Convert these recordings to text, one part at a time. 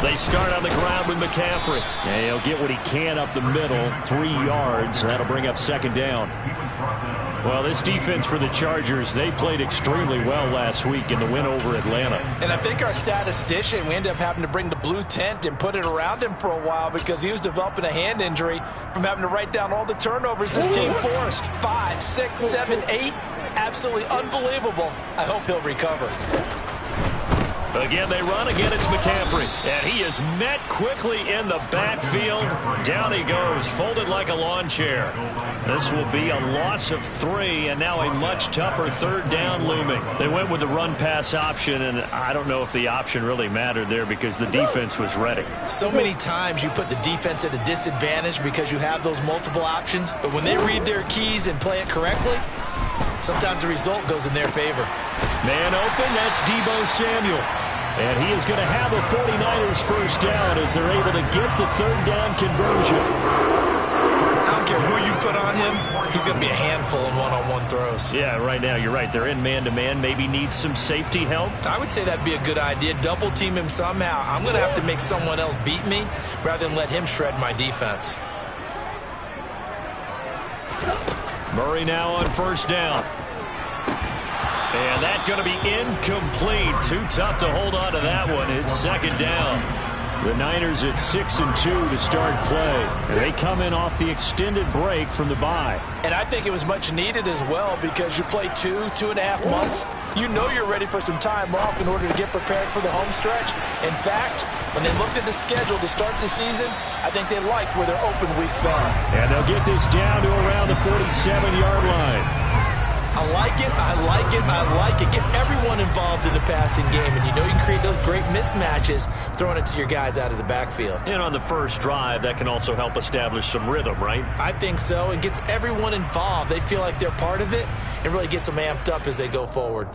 They start on the ground with McCaffrey. And he'll get what he can up the middle, 3 yards. That'll bring up second down. Well, this defense for the Chargers, they played extremely well last week in the win over Atlanta. And I think our statistician, we ended up having to bring the blue tent and put it around him for a while because he was developing a hand injury from having to write down all the turnovers this team forced. 5, 6, 7, 8. Absolutely unbelievable. I hope he'll recover. Again, they run. Again, it's McCaffrey. And he is met quickly in the backfield. Down he goes, folded like a lawn chair. This will be a loss of 3, and now a much tougher third down looming. They went with the run-pass option, and I don't know if the option really mattered there because the defense was ready. So many times you put the defense at a disadvantage because you have those multiple options, but when they read their keys and play it correctly, sometimes the result goes in their favor. Man open, that's Deebo Samuel. And he is going to have the 49ers first down as they're able to get the third down conversion. I don't care who you put on him, he's going to be a handful in one-on-one throws. Yeah, right now you're right. They're in man-to-man, maybe needs some safety help. I would say that'd be a good idea. Double team him somehow. I'm going to have to make someone else beat me rather than let him shred my defense. Murray now on first down. And that's going to be incomplete. Too tough to hold on to that one. It's second down. The Niners at 6-2 to start play. They come in off the extended break from the bye. And I think it was much needed as well because you play 2.5 months. You know you're ready for some time off in order to get prepared for the home stretch. In fact, when they looked at the schedule to start the season, I think they liked where their open week fell. And they'll get this down to around the 47-yard line. I like it, I like it, I like it. Get everyone involved in the passing game, and you know you can create those great mismatches throwing it to your guys out of the backfield. And on the first drive, that can also help establish some rhythm, right? I think so. It gets everyone involved. They feel like they're part of it. It really gets them amped up as they go forward.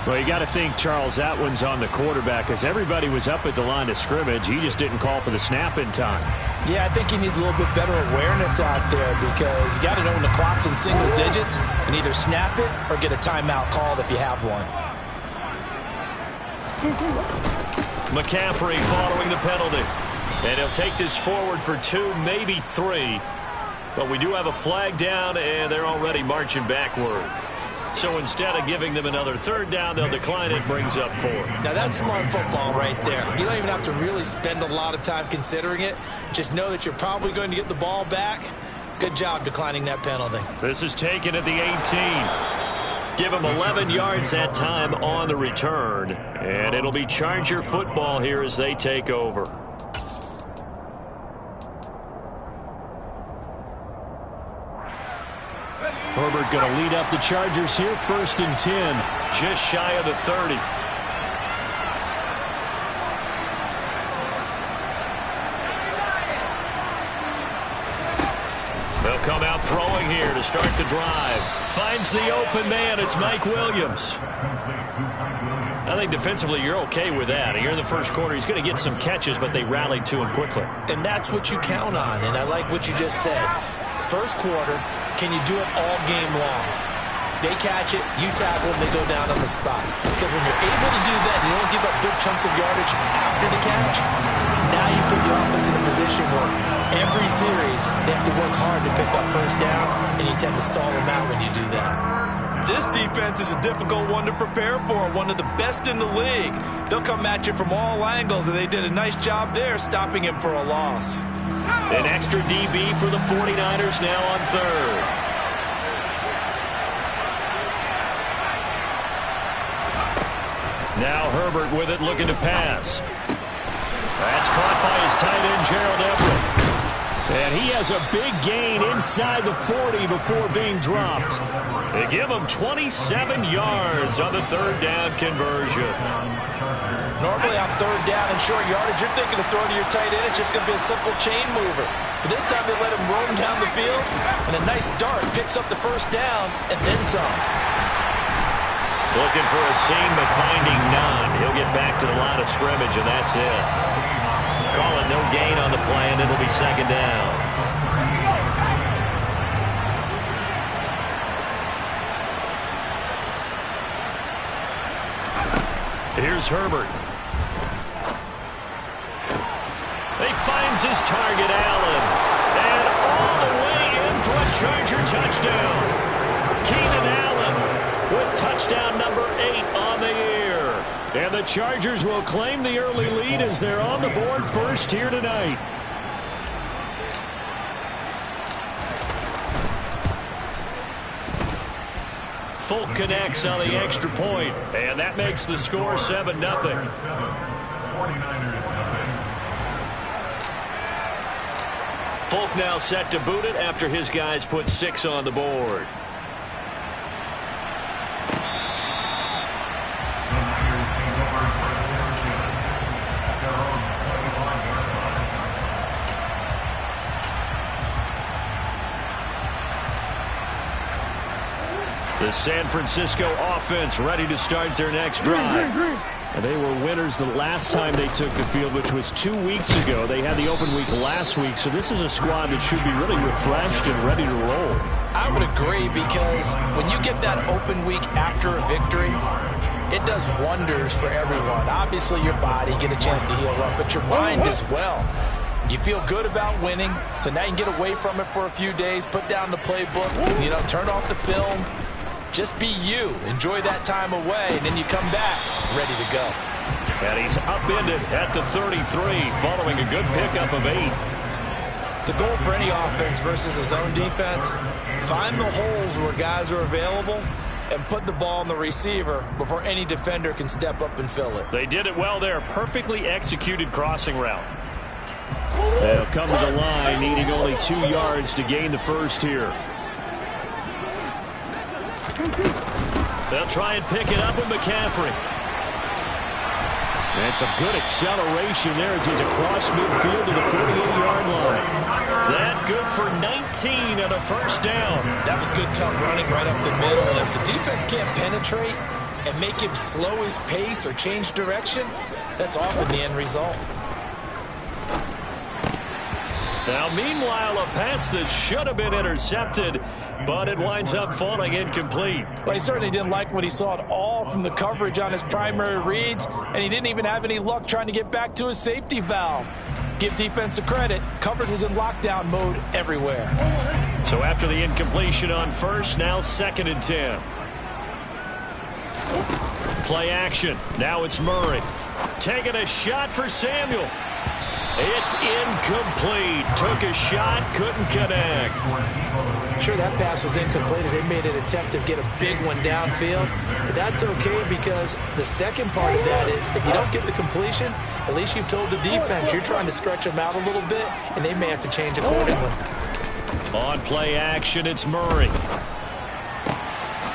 Well, you got to think, Charles, that one's on the quarterback as everybody was up at the line of scrimmage. He just didn't call for the snap in time. Yeah, I think he needs a little bit better awareness out there because you got to know when the clock's in single digits and either snap it or get a timeout called if you have one. McCaffrey following the penalty. And he'll take this forward for 2, maybe 3. But we do have a flag down, and they're already marching backward. So instead of giving them another third down, they'll decline it, brings up 4. Now that's smart football right there. You don't even have to really spend a lot of time considering it. Just know that you're probably going to get the ball back. Good job declining that penalty. This is taken at the 18. Give them 11 yards that time on the return. And it'll be Charger football here as they take over. Herbert going to lead up the Chargers here, 1st and 10, just shy of the 30. They'll come out throwing here to start the drive. Finds the open man. It's Mike Williams. I think defensively you're okay with that. Here in the first quarter, he's going to get some catches, but they rallied to him quickly. And that's what you count on, and I like what you just said. First quarter, can you do it all game long? They catch it, you tackle them, they go down on the spot. Because when you're able to do that, you don't give up big chunks of yardage after the catch. Now you put the offense in a position where every series they have to work hard to pick up first downs, and you tend to stall them out when you do that. This defense is a difficult one to prepare for, one of the best in the league. They'll come at you from all angles, and they did a nice job there stopping him for a loss. An extra DB for the 49ers now on third. Now Herbert with it, looking to pass. That's caught by his tight end, Gerald Everett. And he has a big gain inside the 40 before being dropped. They give him 27 yards on the third down conversion. Normally on third down and short yardage, you're thinking of throwing to your tight end. It's just going to be a simple chain mover. But this time they let him roam down the field, and a nice dart picks up the first down and then some. Looking for a seam, but finding none. He'll get back to the line of scrimmage, and that's it. Call it no gain on the play, and it'll be second down. Here's Herbert. He finds his target, Allen. And all the way in for a Charger touchdown. Keenan Allen with touchdown number 8 on the year. And the Chargers will claim the early lead as they're on the board first here tonight. Folk connects on the extra point, and that makes the score 7-0. Folk now set to boot it after his guys put 6 on the board. The San Francisco offense ready to start their next drive. And they were winners the last time they took the field, which was 2 weeks ago. They had the open week last week, so this is a squad that should be really refreshed and ready to roll. I would agree, because when you get that open week after a victory, it does wonders for everyone. Obviously, your body, get a chance to heal up, but your mind as well. You feel good about winning, so now you can get away from it for a few days, put down the playbook, turn off the film. Just be you. Enjoy that time away, and then you come back ready to go. And he's upended at the 33 following a good pickup of 8. The goal for any offense versus a zone defense, find the holes where guys are available and put the ball on the receiver before any defender can step up and fill it. They did it well there. Perfectly executed crossing route. They'll come to the line, needing only 2 yards to gain the first here. They'll try and pick it up with McCaffrey. And some good acceleration there as he's across midfield to the 48-yard line. That good for 19 and a first down. That was good, tough running right up the middle. And if the defense can't penetrate and make him slow his pace or change direction, that's often the end result. Now, meanwhile, a pass that should have been intercepted, but it winds up falling incomplete. Well, he certainly didn't like what he saw at all from the coverage on his primary reads, and he didn't even have any luck trying to get back to his safety valve. Give defense a credit. Coverage was in lockdown mode everywhere. So after the incompletion on first, now 2nd and 10. Play action. Now it's Murray. Taking a shot for Samuel. It's incomplete. Took a shot, couldn't connect. Sure, that pass was incomplete as they made an attempt to get a big one downfield. But that's okay, because the second part of that is if you don't get the completion, at least you've told the defense you're trying to stretch them out a little bit, and they may have to change accordingly. On play action, it's Murray.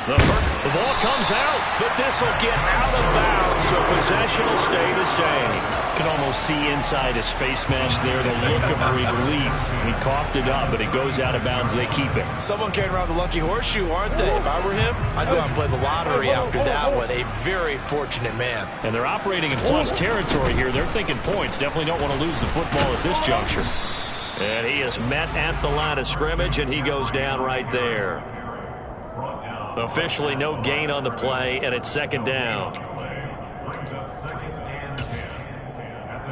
The ball comes out, but this will get out of bounds, so possession will stay the same. You can almost see inside his face mask there the look of relief. He coughed it up, but it goes out of bounds. They keep it. Someone carrying around the lucky horseshoe, aren't they? If I were him, I'd go out and play the lottery after that one. A very fortunate man. And they're operating in plus territory here. They're thinking points. Definitely don't want to lose the football at this juncture. And he is met at the line of scrimmage, and he goes down right there. Officially no gain on the play, and it's 2nd down.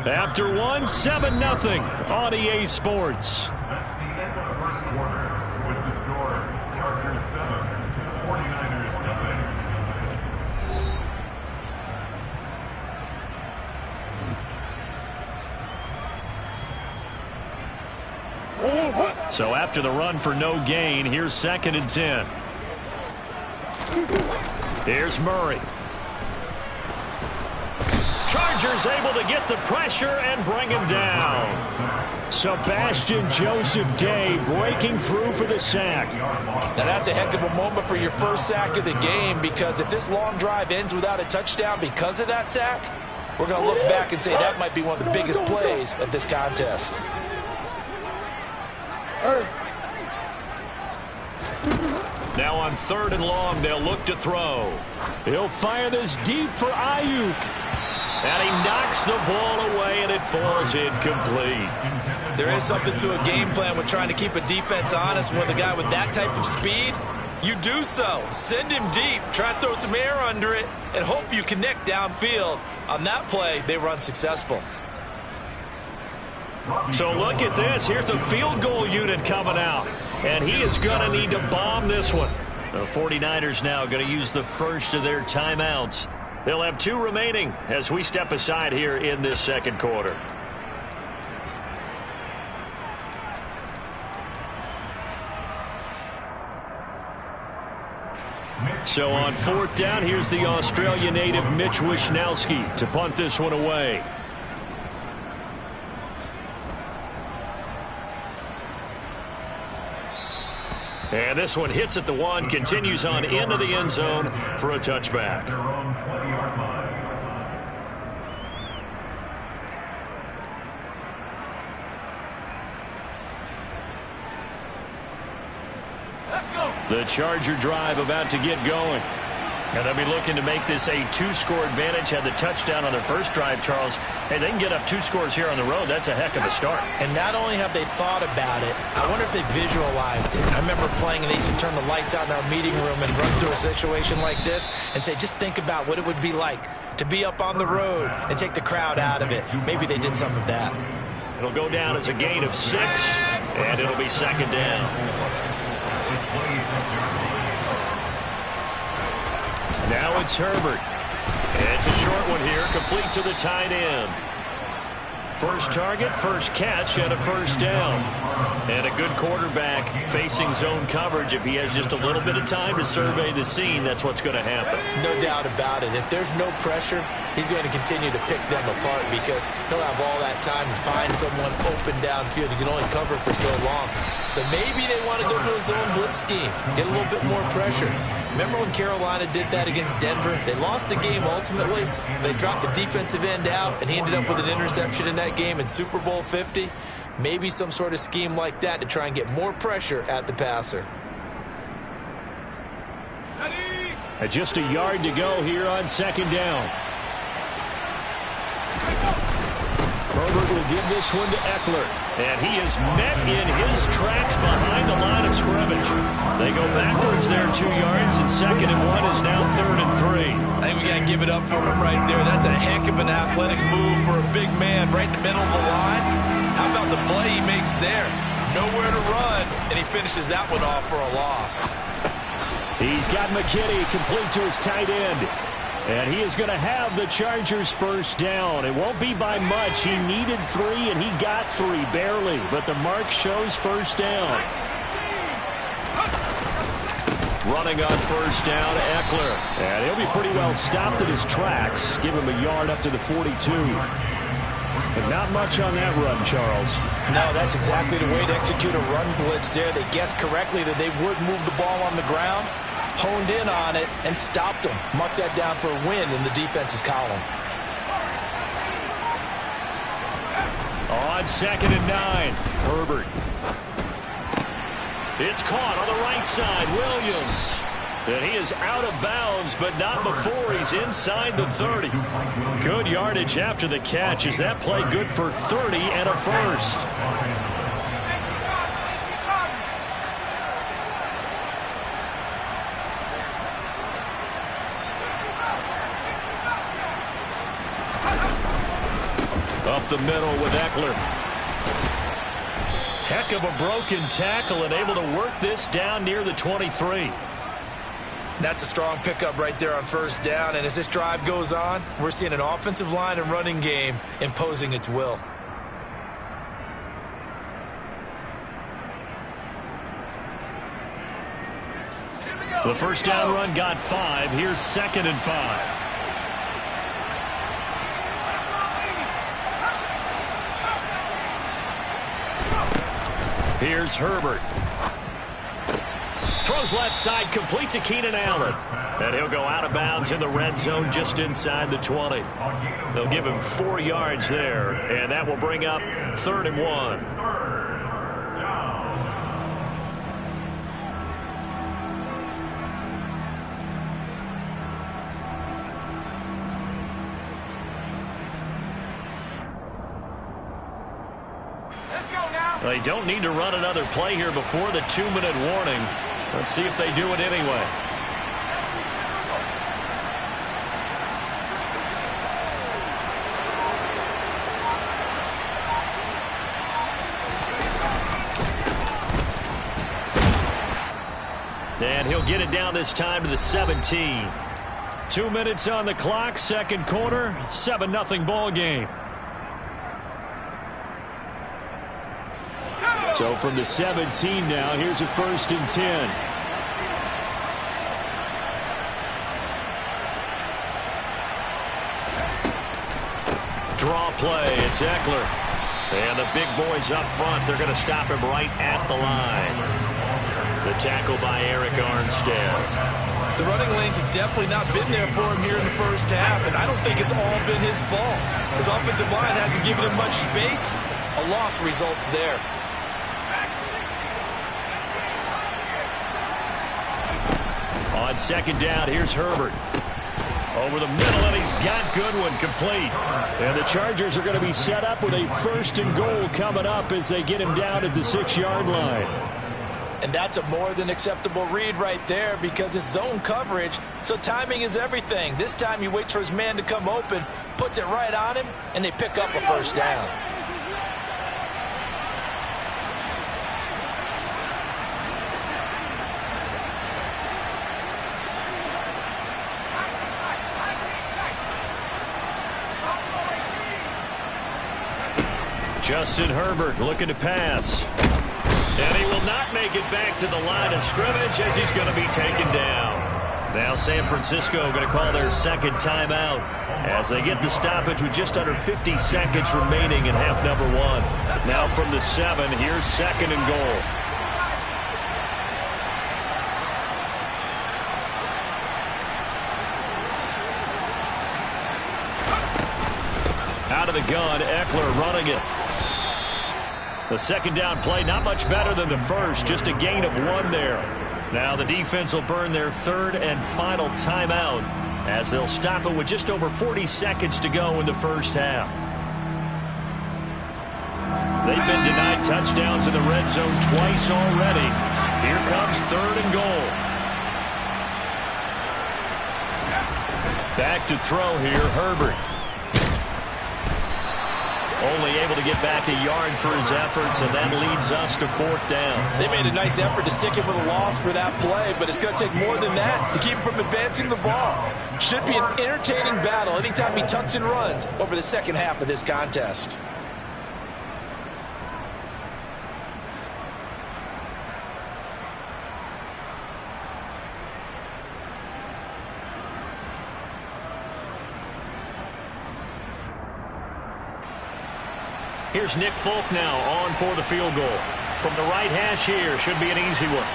After one, 7-0 on EA Sports. That's the end of the first quarter with the score Chargers 7, 49ers nothing. So after the run for no gain, here's 2nd and 10. Here's Murray. Chargers able to get the pressure and bring him down. Sebastian Joseph Day breaking through for the sack. Now that's a heck of a moment for your first sack of the game, because if this long drive ends without a touchdown because of that sack, we're going to look back and say that might be one of the biggest plays of this contest. Now on 3rd and long, they'll look to throw. He'll fire this deep for Ayuk. And he knocks the ball away, and it falls incomplete. There is something to a game plan with trying to keep a defense honest with a guy with that type of speed. You do so. Send him deep. Try to throw some air under it and hope you connect downfield. On that play, they run successful. So look at this. Here's the field goal unit coming out. And he is going to need to bomb this one. The 49ers now going to use the first of their timeouts. They'll have 2 remaining as we step aside here in this second quarter. So on 4th down, here's the Australia native Mitch Wishnowsky to punt this one away. And this one hits at the 1, continues on into the end zone for a touchback. The Charger drive about to get going. And they'll be looking to make this a 2-score advantage. Had the touchdown on their first drive, Charles. Hey, they can get up 2 scores here on the road. That's a heck of a start. And not only have they thought about it, I wonder if they visualized it. I remember playing and they used to turn the lights out in our meeting room and run through a situation like this and say, just think about what it would be like to be up on the road and take the crowd out of it. Maybe they did some of that. It'll go down as a gain of 6, and it'll be 2nd down. Now it's Herbert. It's a short one here, complete to the tight end. First target, first catch, and a first down. And a good quarterback facing zone coverage. If he has just a little bit of time to survey the scene, that's what's going to happen. No doubt about it. If there's no pressure, he's going to continue to pick them apart because he'll have all that time to find someone open downfield. You can only cover for so long. So maybe they want to go to a zone blitz scheme, get a little bit more pressure. Remember when Carolina did that against Denver? They lost the game ultimately. They dropped the defensive end out, and he ended up with an interception in that game in Super Bowl 50. Maybe some sort of scheme like that to try and get more pressure at the passer. Just a yard to go here on 2nd down. Herbert will give this one to Eckler. And he is met in his tracks behind the line of scrimmage. They go backwards there 2 yards, and 2nd and 1 is now 3rd and 3. I think we got to give it up for him right there. That's a heck of an athletic move for a big man right in the middle of the line. How about the play he makes there? Nowhere to run, and he finishes that one off for a loss. He's got McKinney complete to his tight end. And he is going to have the Chargers first down. It won't be by much. He needed 3, and he got 3, barely. But the mark shows first down. Running on first down, Eckler. And he'll be pretty well stopped in his tracks. Give him a yard up to the 42. But not much on that run, Charles. No, that's exactly the way to execute a run blitz there. They guessed correctly that they would move the ball on the ground. Honed in on it and stopped him. Mark that down for a win in the defense's column. On 2nd and 9, Herbert. It's caught on the right side, Williams. And he is out of bounds, but not before he's inside the 30. Good yardage after the catch. Is that play good for 30 and a first? Up the middle with Eckler. Heck of a broken tackle and able to work this down near the 23. That's a strong pickup right there on first down. And as this drive goes on, we're seeing an offensive line and running game imposing its will. The first down run got 5. Here's 2nd and 5. Here's Herbert. Throws left side, complete to Keenan Allen. And he'll go out of bounds in the red zone just inside the 20. They'll give him 4 yards there, and that will bring up 3rd and 1. They don't need to run another play here before the 2-minute warning. Let's see if they do it anyway. And he'll get it down this time to the 17. 2 minutes on the clock, second quarter, 7-0 ball game. So from the 17 now, here's a 1st and 10. Draw play, it's Eckler. And the big boys up front, they're going to stop him right at the line. The tackle by Eric Armstead. The running lanes have definitely not been there for him here in the first half, and I don't think it's all been his fault. His offensive line hasn't given him much space. A loss results there. On second down, here's Herbert. Over the middle, and he's got Goodwin complete. And the Chargers are going to be set up with a 1st and goal coming up as they get him down at the 6-yard line. And that's a more than acceptable read right there because it's zone coverage, so timing is everything. This time he waits for his man to come open, puts it right on him, and they pick up a 1st down. Justin Herbert looking to pass. And he will not make it back to the line of scrimmage as he's going to be taken down. Now San Francisco going to call their 2nd timeout as they get the stoppage with just under 50 seconds remaining in half number 1. Now from the 7, here's 2nd and goal. Out of the gun, Eckler running it. The 2nd down play, not much better than the first, just a gain of 1 there. Now the defense will burn their 3rd and final timeout as they'll stop it with just over 40 seconds to go in the first half. They've been denied touchdowns in the red zone twice already. Here comes 3rd and goal. Back to throw here, Herbert. Only able to get back a yard for his efforts, and that leads us to 4th down. They made a nice effort to stick him with a loss for that play, but it's going to take more than that to keep him from advancing the ball. Should be an entertaining battle anytime he tucks and runs over the second half of this contest. Here's Nick Folk now on for the field goal. From the right hash here, should be an easy one.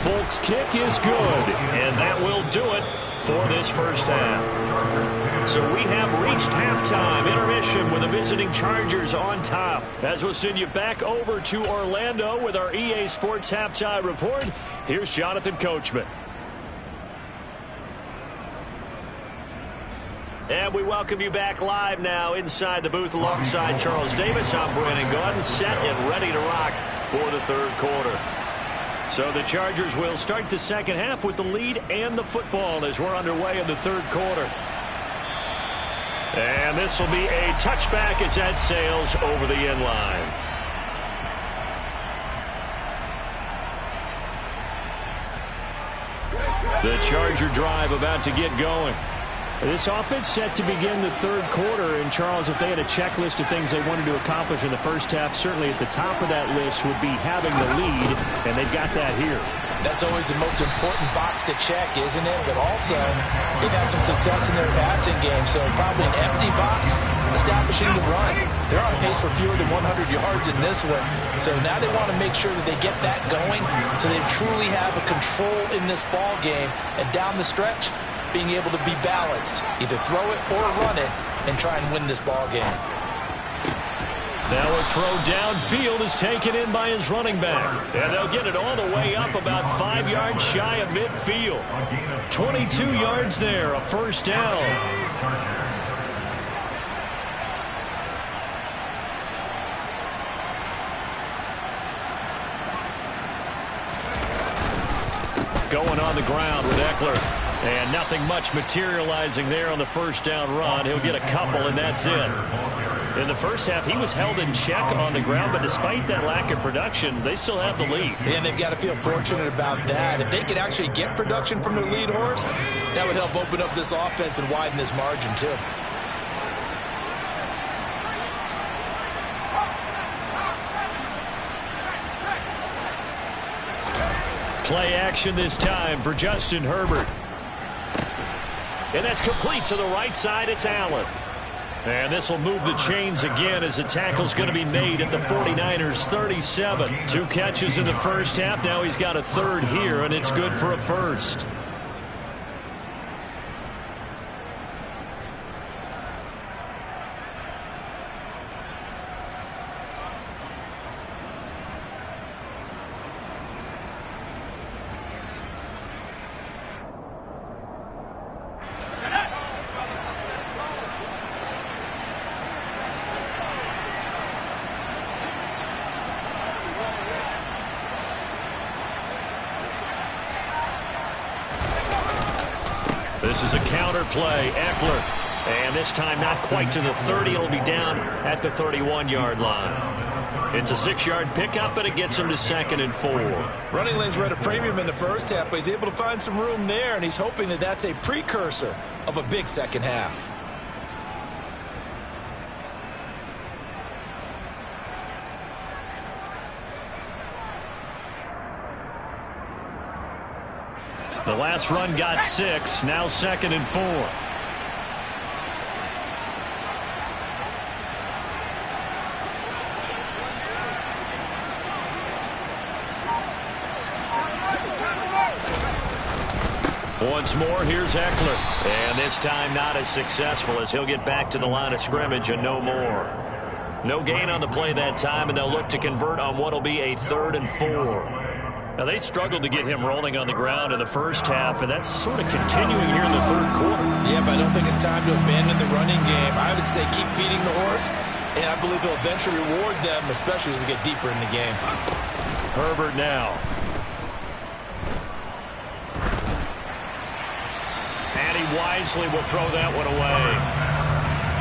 Folk's kick is good, and that will do it for this first half. So we have reached halftime intermission with the visiting Chargers on top. As we'll send you back over to Orlando with our EA Sports halftime report, here's Jonathan Coachman. And we welcome you back live now inside the booth alongside Charles Davis. I'm Brandon Gaudin, set and ready to rock for the third quarter. So the Chargers will start the second half with the lead and the football as we're underway in the third quarter. And this will be a touchback as that sails over the end line. The Charger drive about to get going. This offense set to begin the third quarter. And, Charles, if they had a checklist of things they wanted to accomplish in the first half, certainly at the top of that list would be having the lead, and they've got that here. That's always the most important box to check, isn't it? But also, they've had some success in their passing game, so probably an empty box, establishing the run. They're on pace for fewer than 100 yards in this one, so now they want to make sure that they get that going so they truly have a control in this ball game, and down the stretch, being able to be balanced, either throw it or run it, and try and win this ball game. Now a throw downfield is taken in by his running back. And they'll get it all the way up about 5 yards shy of midfield. 22 yards there, a first down. Going on the ground with Eckler. And nothing much materializing there on the first down run. He'll get a couple, and that's it. In the first half, he was held in check on the ground, but despite that lack of production, they still have the lead. And they've got to feel fortunate about that. If they could actually get production from their lead horse, that would help open up this offense and widen this margin, too. Play action this time for Justin Herbert. And that's complete to the right side. It's Allen. And this will move the chains again as the tackle's going to be made at the 49ers 37. 2 catches in the first half. Now he's got a third here, and it's good for a first. This is a counter play. Eckler. And this time not quite to the 30. It'll be down at the 31-yard line. It's a 6-yard pickup, but it gets him to 2nd and 4. Running lanes were at a premium in the first half, but he's able to find some room there, and he's hoping that that's a precursor of a big second half. The last run got 6. Now 2nd and 4. Once more, here's Eckler. And this time not as successful as he'll get back to the line of scrimmage and no more. No gain on the play that time, and they'll look to convert on what will be a 3rd and 4. Now, they struggled to get him rolling on the ground in the first half, and that's sort of continuing here in the third quarter. Yeah, but I don't think it's time to abandon the running game. I would say keep feeding the horse, and I believe he'll eventually reward them, especially as we get deeper in the game. Herbert now. And he wisely will throw that one away.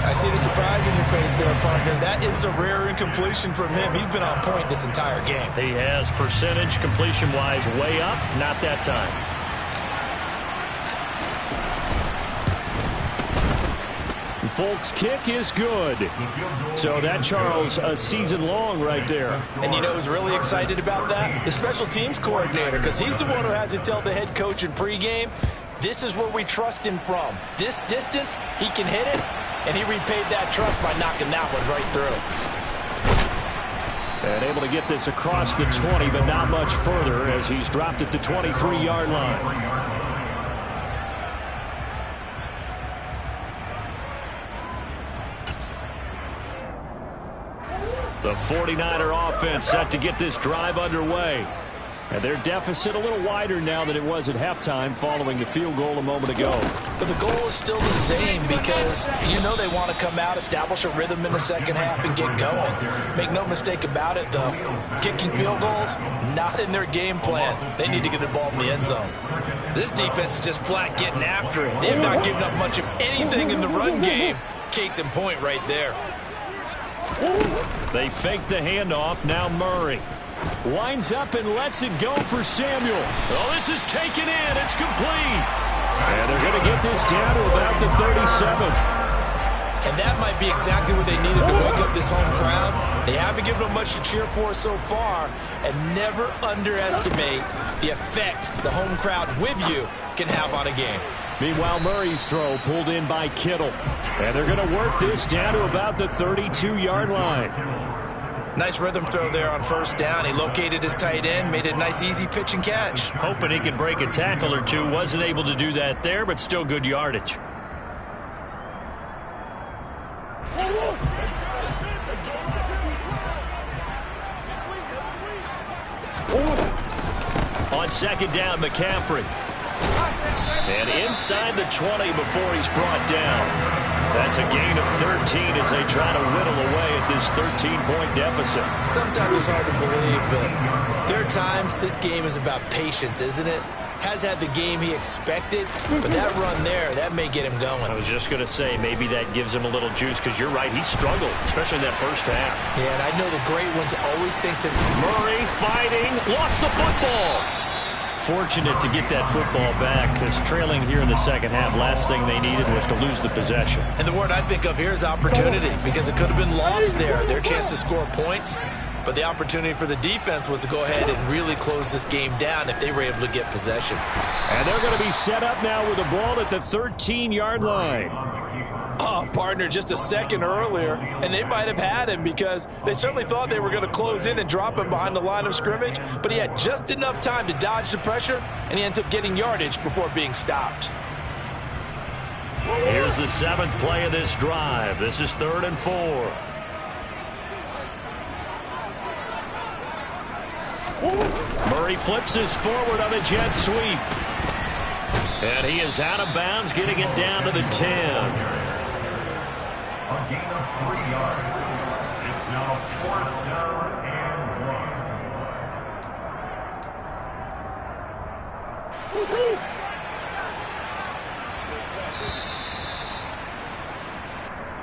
I see the surprise in your face there, partner. That is a rare incompletion from him. He's been on point this entire game. He has percentage completion-wise way up. Not that time. Folks, kick is good. So that, Charles, a season long right there. And you know who's really excited about that? The special teams coordinator, because he's the one who has to tell the head coach in pregame, this is where we trust him from. This distance, he can hit it. And he repaid that trust by knocking that one right through. And able to get this across the 20, but not much further as he's dropped at the 23-yard line. The 49er offense set to get this drive underway. And their deficit a little wider now than it was at halftime following the field goal a moment ago. But the goal is still the same because you know they want to come out, establish a rhythm in the second half, and get going. Make no mistake about it, though. Kicking field goals, not in their game plan. They need to get the ball in the end zone. This defense is just flat getting after it. They have not given up much of anything in the run game. Case in point right there. They fake the handoff. Now Murray. Lines up and lets it go for Samuel. Oh, this is taken in. It's complete. And they're going to give get this down to about the 37. And that might be exactly what they needed to wake up this home crowd. They haven't given them much to cheer for so far, and never underestimate the effect the home crowd with you can have on a game. Meanwhile, Murray's throw pulled in by Kittle. And they're going to work this down to about the 32-yard line. Nice rhythm throw there on first down. He located his tight end, made it a nice easy pitch and catch. Hoping he could break a tackle or two. Wasn't able to do that there, but still good yardage. On second down, McCaffrey. And inside the 20 before he's brought down. That's a gain of 13 as they try to whittle away at this 13-point deficit. Sometimes it's hard to believe, but there are times this game is about patience, isn't it? Has had the game he expected, but that run there, that may get him going. I was just going to say, maybe that gives him a little juice, because you're right, he struggled, especially in that first half. Yeah, and I know the great ones always think to... Murray fighting, lost the football. Fortunate to get that football back, because trailing here in the second half, last thing they needed was to lose the possession. And the word I think of here is opportunity, because it could have been lost there, their chance to score points. But the opportunity for the defense was to go ahead and really close this game down if they were able to get possession. And they're going to be set up now with the ball at the 13-yard line. Oh, partner, just a second earlier, and they might have had him because they certainly thought they were going to close in and drop him behind the line of scrimmage, but he had just enough time to dodge the pressure, and he ends up getting yardage before being stopped. Here's the 7th play of this drive. This is 3rd and 4. Murray flips this forward on a jet sweep. And he is out of bounds, getting it down to the 10. A gain of 3 yards. It's now 4th down and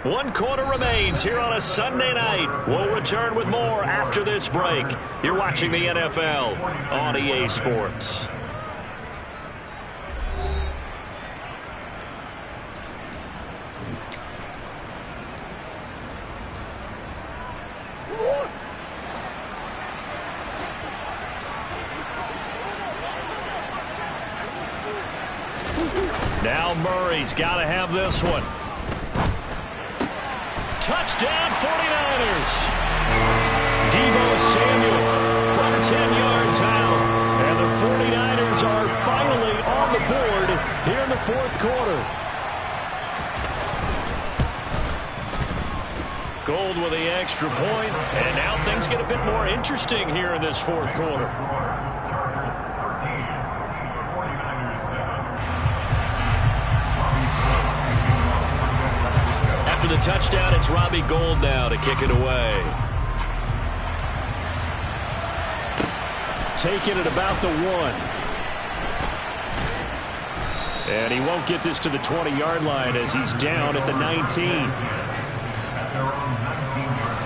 1. 1 quarter remains here on a Sunday night. We'll return with more after this break. You're watching the NFL on EA Sports. Now Murray's got to have this one. Touchdown 49ers. Deebo Samuel from 10 yards out. And the 49ers are finally on the board here in the 4th quarter. Gold with the extra point, and now things get a bit more interesting here in this 4th quarter. Chargers 13, 49ers 7. After the touchdown, it's Robbie Gould now to kick it away. Taking it about the 1. And he won't get this to the 20-yard line as he's down at the 19. At their own 19-yard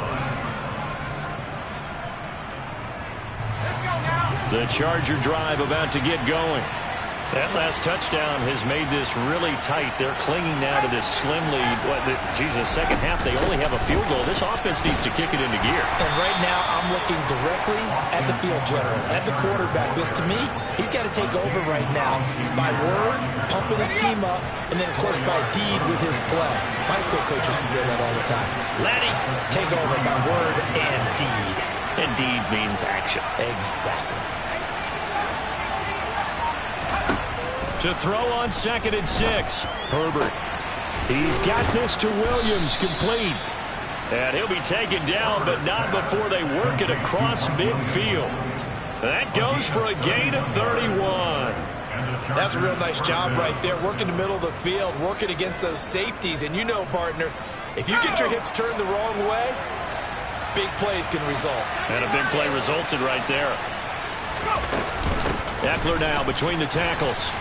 line. The Charger drive about to get going. That last touchdown has made this really tight. They're clinging now to this slim lead. Second half, they only have a field goal. This offense needs to kick it into gear. And right now, I'm looking directly at the field general, at the quarterback, because to me, he's got to take over right now by word, pumping his team up, and then, of course, by deed with his play. My high school coach used to say that all the time. Laddie, take over by word and deed. And deed means action. Exactly. To throw on 2nd and 6. Herbert. He's got this to Williams, complete. And he'll be taken down, but not before they work it across midfield. That goes for a gain of 31. That's a real nice job right there, working the middle of the field, working against those safeties. And you know, partner, if you get your hips turned the wrong way, big plays can result. And a big play resulted right there. Eckler now between the tackles.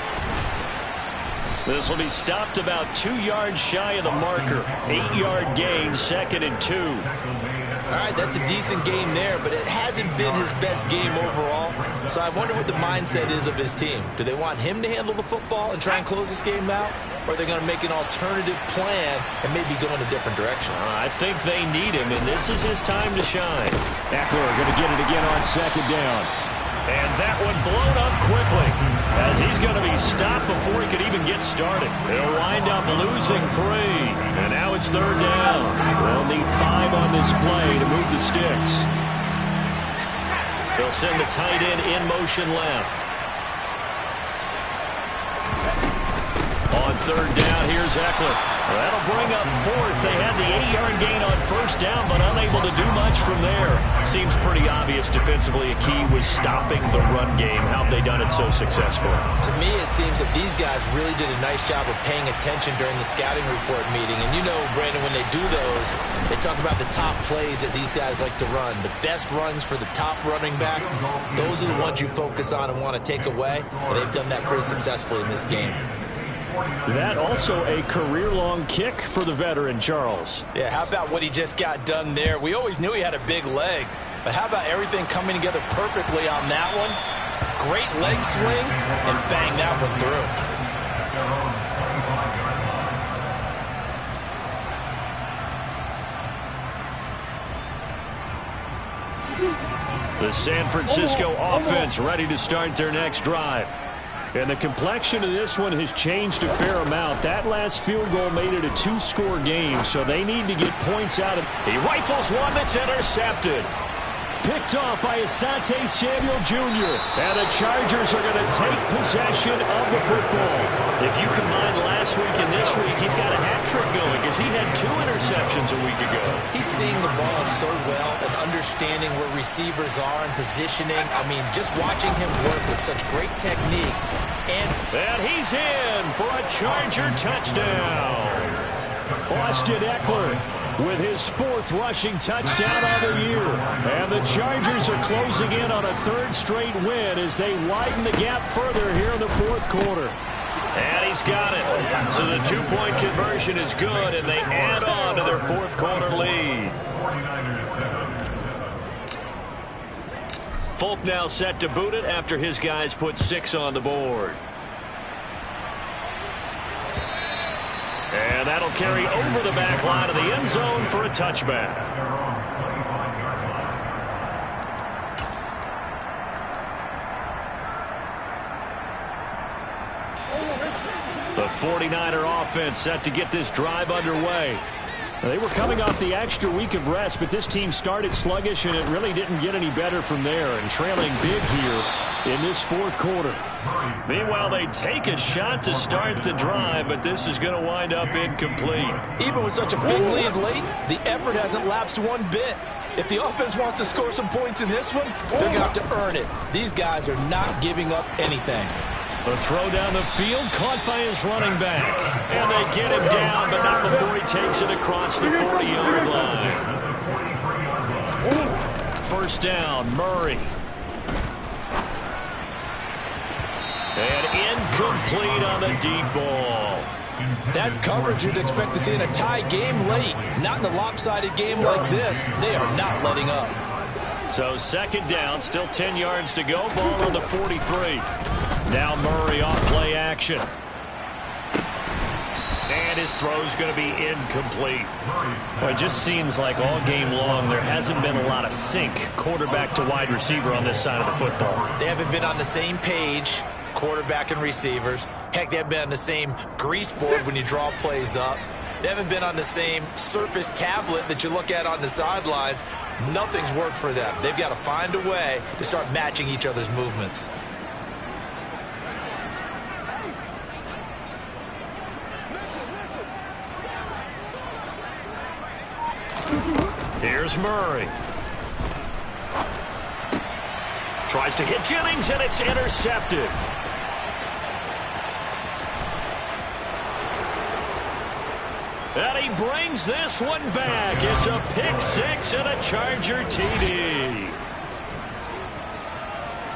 This will be stopped about 2 yards shy of the marker. 8-yard gain, 2nd and 2. All right, that's a decent game there, but it hasn't been his best game overall. So I wonder what the mindset is of his team. Do they want him to handle the football and try and close this game out? Or are they going to make an alternative plan and maybe go in a different direction? I think they need him, and this is his time to shine. Eckler going to get it again on second down. And that one blown up quickly, as he's going to be stopped before he could even get started. They'll wind up losing 3, and now it's third down. They'll need 5 on this play to move the sticks. They'll send the tight end in motion left. On third down, here's Eckler. That'll bring up 4th. They had the 80-yard gain on first down, but unable to do much from there. Seems pretty obvious defensively a key was stopping the run game. How have they done it so successfully? To me, it seems that these guys really did a nice job of paying attention during the scouting report meeting. And you know, Brandon, when they do those, they talk about the top plays that these guys like to run. The best runs for the top running back, those are the ones you focus on and want to take away. And they've done that pretty successfully in this game. That also a career-long kick for the veteran, Charles. Yeah, how about what he just got done there? We always knew he had a big leg, but how about everything coming together perfectly on that one? Great leg swing, and bang that one through. The San Francisco offense ready to start their next drive. And the complexion of this one has changed a fair amount. That last field goal made it a 2-score game, so they need to get points out of it. He rifles one that's intercepted. Picked off by Asante Samuel Jr. And the Chargers are going to take possession of the football. If you combine last week and this week, he's got a hat trick going because he had 2 interceptions a week ago. He's seeing the ball so well and understanding where receivers are and positioning. I mean, just watching him work with such great technique. And he's in for a Charger touchdown. Austin Eckler with his 4th rushing touchdown of the year. And the Chargers are closing in on a 3rd straight win as they widen the gap further here in the 4th quarter. And he's got it. So the 2-point conversion is good, and they add on to their 4th quarter lead. Folk now set to boot it after his guys put 6 on the board. And that'll carry over the back line of the end zone for a touchback. The 49er offense set to get this drive underway. They were coming off the extra week of rest, but this team started sluggish, and it really didn't get any better from there, and trailing big here in this 4th quarter. Meanwhile, they take a shot to start the drive, but this is going to wind up incomplete. Even with such a big lead late, the effort hasn't lapsed one bit. If the offense wants to score some points in this one, they're going to have to earn it. These guys are not giving up anything. A throw down the field, caught by his running back. And they get him down, but not before he takes it across the 40-yard line. First down, Murray. And incomplete on the deep ball. That's coverage you'd expect to see in a tie game late. Not in a lopsided game like this. They are not letting up. So second down, still 10 yards to go. Ball on the 43. Now Murray off play action. And his throw's going to be incomplete. Well, it just seems like all game long there hasn't been a lot of sync quarterback to wide receiver on this side of the football. They haven't been on the same page, quarterback and receivers. Heck, they haven't been on the same grease board when you draw plays up. They haven't been on the same Surface tablet that you look at on the sidelines. Nothing's worked for them. They've got to find a way to start matching each other's movements. Here's Murray. Tries to hit Jennings, and it's intercepted. And he brings this one back. It's a pick 6 and a Charger TD.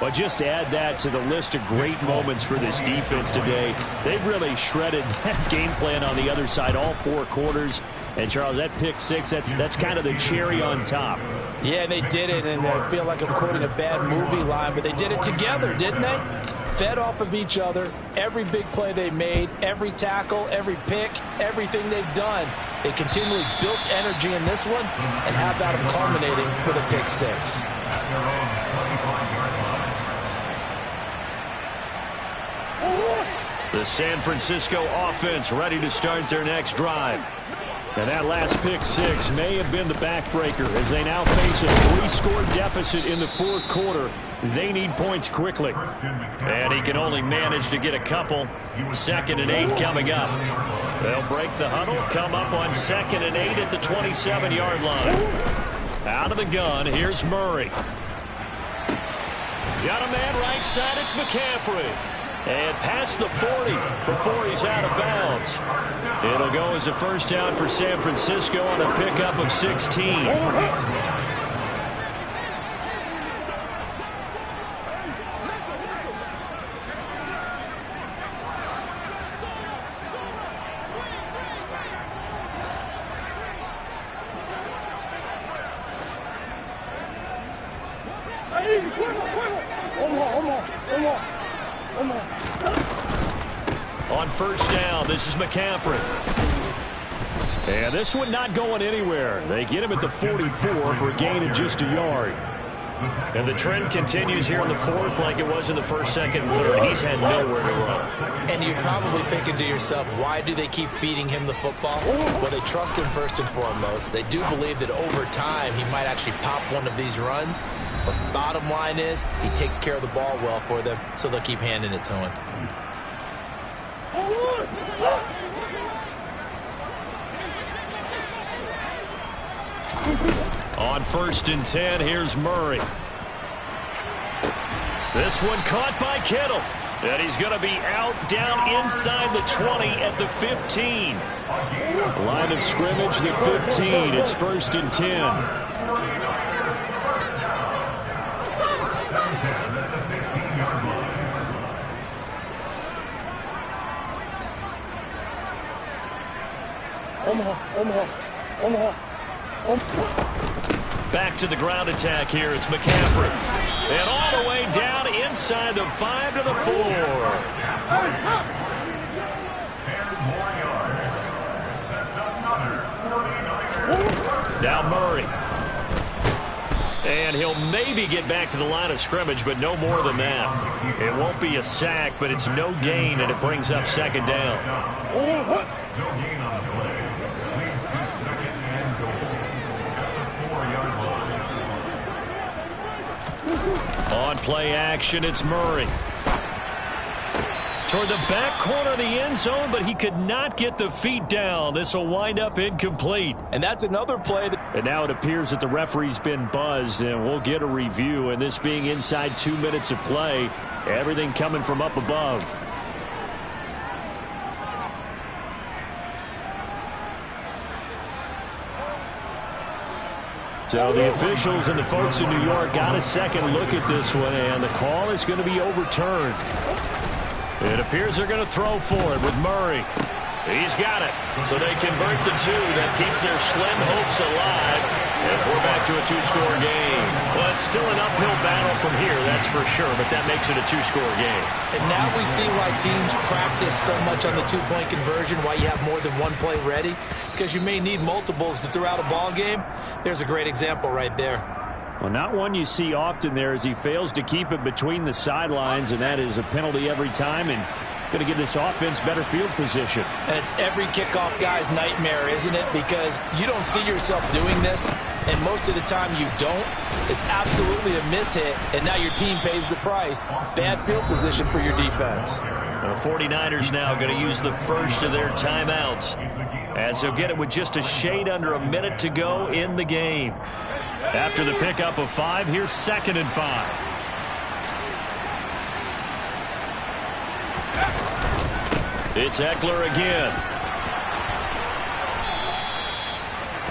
Well, just add that to the list of great moments for this defense today. They've really shredded that game plan on the other side all 4 quarters. And, Charles, that pick six, that's kind of the cherry on top. Yeah, they did it, and I feel like I'm quoting a bad movie line, but they did it together, didn't they? Fed off of each other, every big play they made, every tackle, every pick, everything they've done. They continually built energy in this one, and how about them culminating with a pick six? The San Francisco offense ready to start their next drive. And that last pick six may have been the backbreaker as they now face a 3-score deficit in the fourth quarter. They need points quickly. And he can only manage to get a couple. 2nd and 8 coming up. They'll break the huddle, come up on 2nd and 8 at the 27-yard line. Out of the gun, here's Murray. Got a man right side, it's McCaffrey. And past the 40 before he's out of bounds. It'll go as a first down for San Francisco on a pickup of 16. On first down, this is McCaffrey. And this one not going anywhere. They get him at the 44 for a gain of just a yard. And the trend continues here in the fourth like it was in the first, second, and third. He's had nowhere to run. And you're probably thinking to yourself, why do they keep feeding him the football? Well, they trust him first and foremost. They do believe that over time he might actually pop one of these runs. But bottom line is he takes care of the ball well for them, so they'll keep handing it to him. On 1st and 10, here's Murray. This one caught by Kittle. And he's going to be out down inside the 20 at the 15. Line of scrimmage, the 15. It's 1st and 10. Back to the ground attack here. It's McCaffrey. And all the way down inside the 5 to the 4. Now Murray. And he'll maybe get back to the line of scrimmage, but no more than that. It won't be a sack, but it's no gain, and it brings up 2nd down. No gain on the play. Leads to 2nd and goal. At the 4-yard line. On play action, it's Murray. Toward the back corner of the end zone, but he could not get the feet down. This will wind up incomplete. And that's another play. And now it appears that the referee's been buzzed, and we'll get a review. And this being inside 2 minutes of play, everything coming from up above. So the officials and the folks in New York got a second look at this one, and the call is going to be overturned. It appears they're going to throw for it with Murray. He's got it. So they convert the 2. That keeps their slim hopes alive as we're back to a 2-score game. Well, it's still an uphill battle from here, that's for sure, but that makes it a 2-score game. And now we see why teams practice so much on the 2-point conversion, why you have more than one play ready, because you may need multiples to throw out a ball game. There's a great example right there. Well, not one you see often there as he fails to keep it between the sidelines, and that is a penalty every time, and going to give this offense better field position. And it's every kickoff guy's nightmare, isn't it? Because you don't see yourself doing this, and most of the time you don't. It's absolutely a mishit, and now your team pays the price. Bad field position for your defense. The 49ers now going to use the first of their timeouts as they'll get it with just a shade under a minute to go in the game. After the pickup of 5, here's 2nd and 5. It's Eckler again.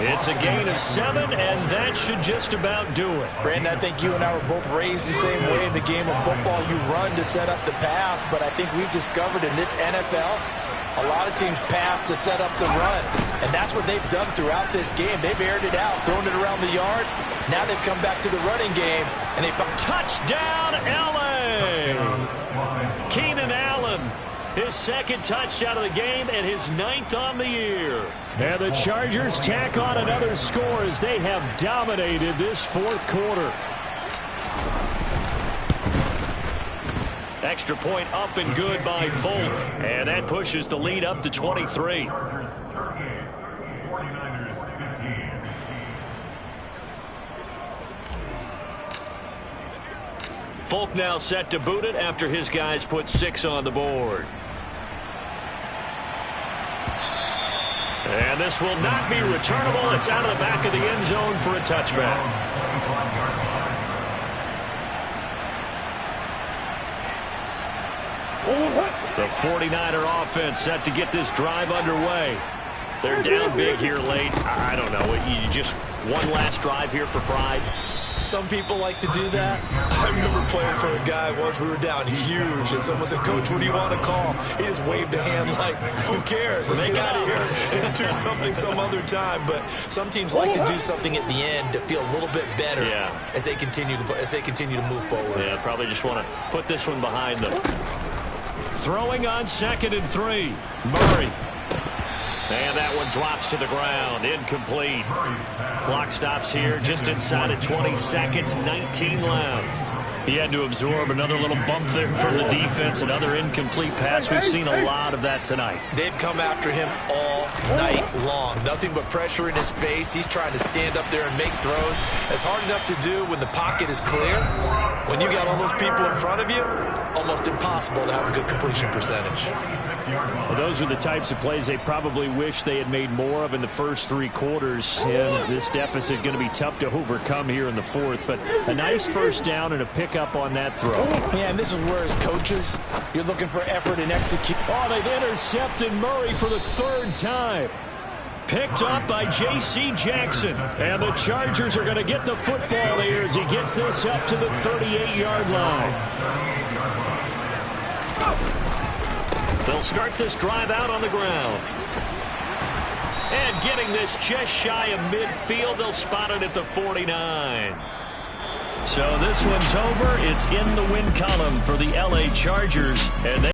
It's a gain of 7, and that should just about do it. Brandon, I think you and I were both raised the same way in the game of football. You run to set up the pass, but I think we've discovered in this NFL, a lot of teams pass to set up the run, and that's what they've done throughout this game. They've aired it out, thrown it around the yard. Now they've come back to the running game, and they found touchdown, L.A. Keenan Allen, his second touchdown of the game and his 9th on the year. And the Chargers tack on another score as they have dominated this fourth quarter. Extra point up and good by Folk. And that pushes the lead up to 23. Chargers 38, 49ers 15. Folk now set to boot it after his guys put 6 on the board. And this will not be returnable. It's out of the back of the end zone for a touchback. The 49er offense set to get this drive underway. They're down big here late. I don't know. You just one last drive here for pride. Some people like to do that. I remember playing for a guy once. We were down huge, and someone said, "Coach, what do you want to call?" He just waved a hand like, "Who cares? Let's get out of here and do something some other time." But some teams like to do something at the end to feel a little bit better as they continue to move forward. Yeah, probably just want to put this one behind them. Throwing on 2nd and 3. Murray. And that one drops to the ground. Incomplete. Clock stops here just inside of 20 seconds. 19 left. He had to absorb another little bump there from the defense. Another incomplete pass. We've seen a lot of that tonight. They've come after him all night long. Nothing but pressure in his face. He's trying to stand up there and make throws. It's hard enough to do when the pocket is clear. When you got all those people in front of you, almost impossible to have a good completion percentage. Well, those are the types of plays they probably wish they had made more of in the first 3 quarters. And this deficit going to be tough to overcome here in the fourth. But a nice first down and a pickup on that throw. Yeah, and this is where, as coaches, you're looking for effort and execute. Oh, they've intercepted Murray for the 3rd time. Picked up by J.C. Jackson. And the Chargers are going to get the football here as he gets this up to the 38-yard line. They'll start this drive out on the ground. And getting this just shy of midfield, they'll spot it at the 49. So this one's over. It's in the win column for the L.A. Chargers. And they